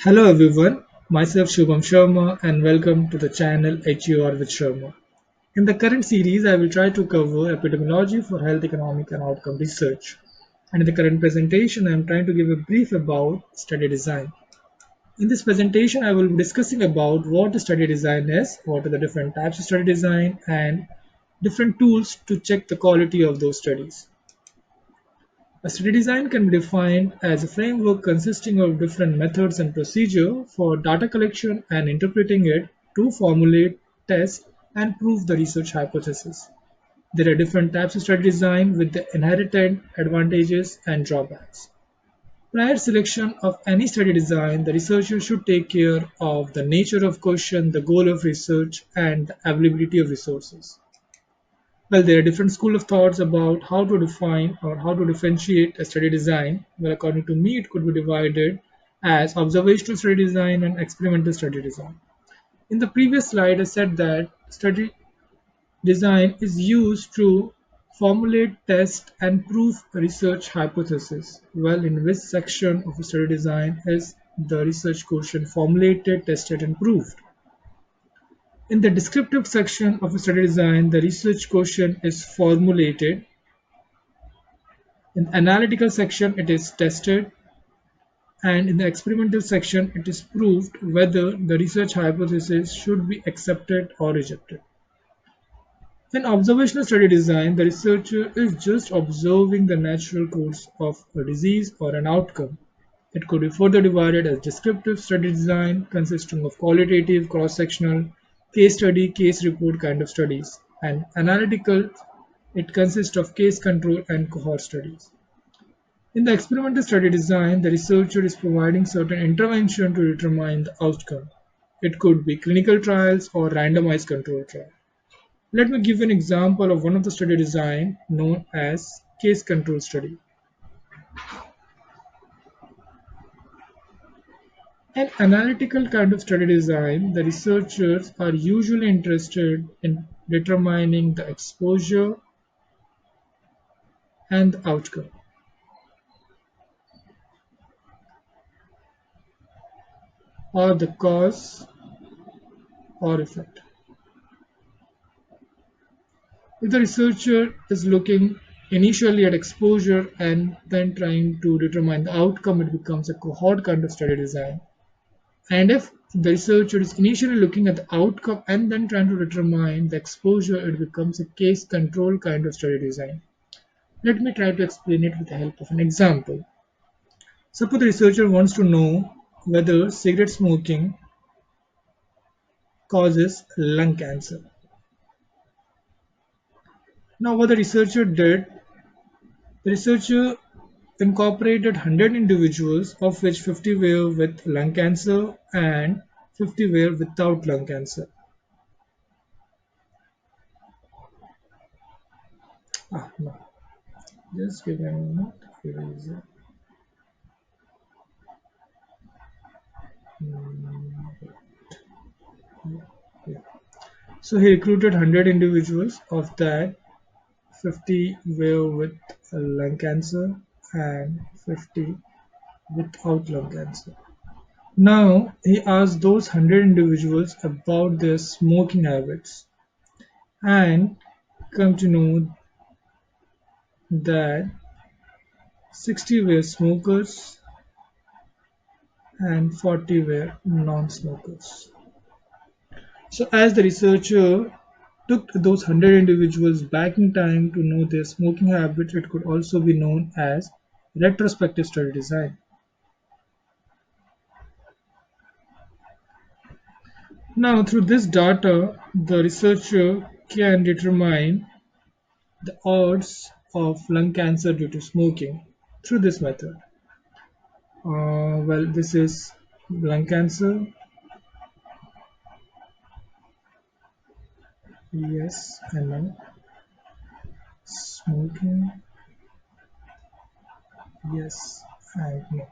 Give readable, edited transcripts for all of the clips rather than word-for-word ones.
Hello everyone, myself Shubham Sharma and welcome to the channel HUR with Sharma. In the current series, I will try to cover epidemiology for health economic and outcome research. And in the current presentation, I am trying to give a brief about study design. In this presentation, I will be discussing about what the study design is, what are the different types of study design, and different tools to check the quality of those studies. A study design can be defined as a framework consisting of different methods and procedure for data collection and interpreting it to formulate, test, and prove the research hypothesis. There are different types of study design with the inherent advantages and drawbacks. Prior selection of any study design, the researcher should take care of the nature of question, the goal of research, and the availability of resources. Well, there are different school of thoughts about how to define or how to differentiate a study design. Well, according to me, it could be divided as observational study design and experimental study design. In the previous slide, I said that study design is used to formulate, test, and prove research hypothesis. Well, in which section of a study design is the research question formulated, tested, and proved? In the descriptive section of a study design, the research question is formulated. In the analytical section, it is tested, and in the experimental section, it is proved whether the research hypothesis should be accepted or rejected. In observational study design, the researcher is just observing the natural course of a disease or an outcome. It could be further divided as descriptive study design, consisting of qualitative, cross-sectional, case study, case report kind of studies, and analytical, it consists of case control and cohort studies. In the experimental study design, the researcher is providing certain intervention to determine the outcome. It could be clinical trials or randomized control trial. Let me give an example of one of the study design known as case control study. An analytical kind of study design, the researchers are usually interested in determining the exposure and the outcome, or the cause or effect. If the researcher is looking initially at exposure and then trying to determine the outcome, it becomes a cohort kind of study design. And if the researcher is initially looking at the outcome and then trying to determine the exposure, it becomes a case control kind of study design. Let me try to explain it with the help of an example. Suppose the researcher wants to know whether cigarette smoking causes lung cancer. Now, what the researcher did, the researcher incorporated 100 individuals, of which 50 were with lung cancer and 50 were without lung cancer. No. Just give me a moment. Erase it. Yeah. So he recruited 100 individuals. Of that, 50 were with lung cancer and 50 without lung cancer. Now he asked those 100 individuals about their smoking habits and come to know that 60 were smokers and 40 were non-smokers. So as the researcher took those 100 individuals back in time to know their smoking habits, it could also be known as retrospective study design. Now, through this data, the researcher can determine the odds of lung cancer due to smoking through this method. Well, this is lung cancer. Yes, I know. Smoking. Yes, I know.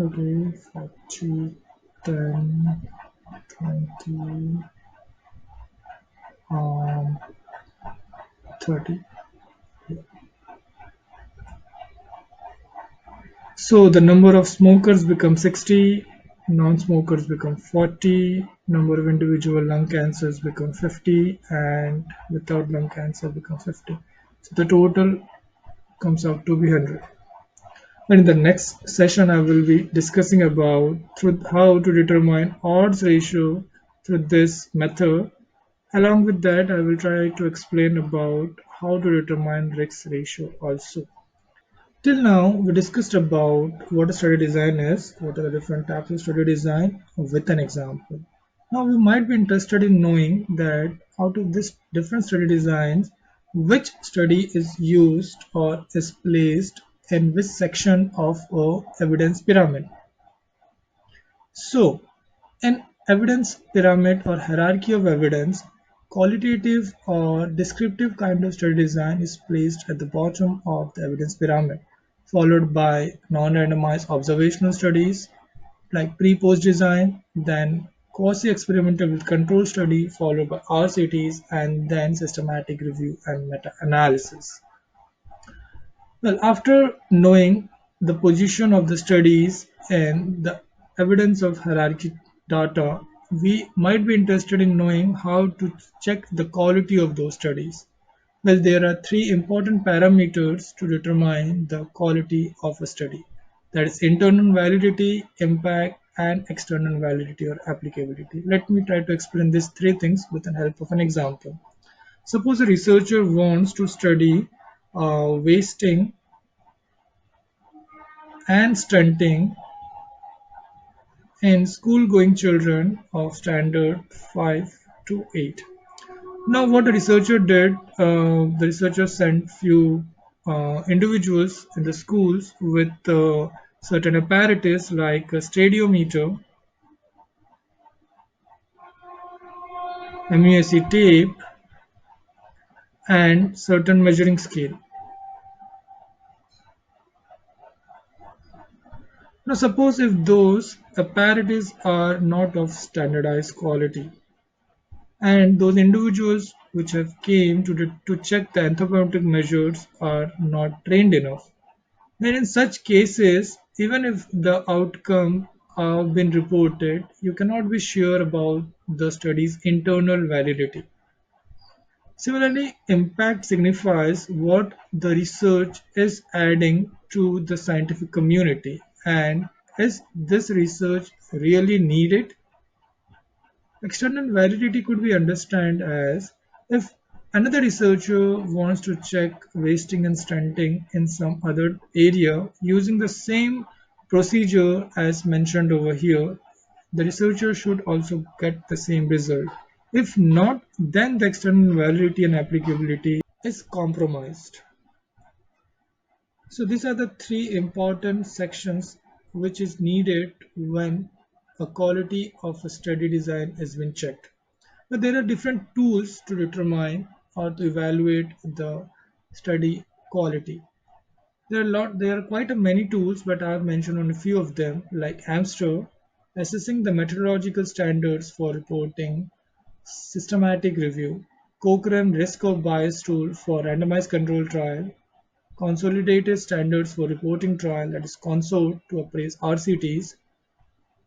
Okay, 40, 10, 20, um, 30. So the number of smokers become 60, non-smokers become 40, number of individual lung cancers become 50, and without lung cancer become 50. So the total comes out to be 100. And in the next session, I will be discussing about through how to determine odds ratio through this method. Along with that, I will try to explain about how to determine risk ratio also. Till now, we discussed about what a study design is, what are the different types of study design with an example. Now, we might be interested in knowing that out of this different study designs, which study is used or is placed in which section of a evidence pyramid. So, an evidence pyramid or hierarchy of evidence, qualitative or descriptive kind of study design is placed at the bottom of the evidence pyramid, followed by non-randomized observational studies like pre-post design, then quasi-experimental with control study, followed by RCTs, and then systematic review and meta-analysis. Well, after knowing the position of the studies and the evidence of hierarchy data, we might be interested in knowing how to check the quality of those studies. Well, there are three important parameters to determine the quality of a study. That is internal validity, impact, and external validity or applicability. Let me try to explain these three things with the help of an example. Suppose a researcher wants to study wasting and stunting in school-going children of standard 5 to 8. Now, what the researcher did, the researcher sent few individuals in the schools with certain apparatus like a stadiometer, MUSC tape, and certain measuring scale. Now, suppose if those apparatus are not of standardized quality, and those individuals which have came to check the anthropometric measures are not trained enough. Then in such cases, even if the outcome have been reported, you cannot be sure about the study's internal validity. Similarly, impact signifies what the research is adding to the scientific community and is this research really needed. External validity could be understood as if another researcher wants to check wasting and stunting in some other area using the same procedure as mentioned over here, the researcher should also get the same result. If not, then the external validity and applicability is compromised. So these are the three important sections which is needed when a quality of a study design is being checked. But there are different tools to determine or to evaluate the study quality. There are quite a many tools, but I have mentioned on a few of them, like Hamster, assessing the methodological standards for reporting, systematic review, Cochrane risk of bias tool for randomized control trial, consolidated standards for reporting trial, that is consort to appraise RCTs,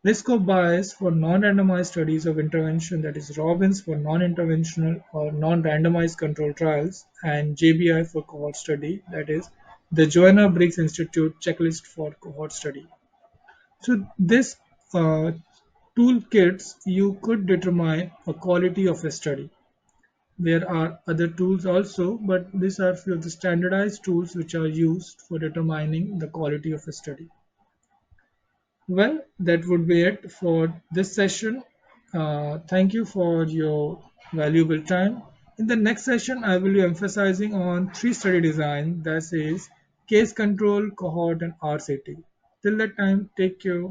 risk of bias for non-randomized studies of intervention, that is Robbins for non-interventional or non-randomized control trials, and JBI for cohort study, that is the Joanna Briggs Institute checklist for cohort study. So this uh, toolkits you could determine a quality of a study. There are other tools also, but these are few of the standardized tools which are used for determining the quality of a study. Well, that would be it for this session. Thank you for your valuable time. In the next session, I will be emphasizing on three study design, that is case control, cohort, and RCT. Till that time, take care.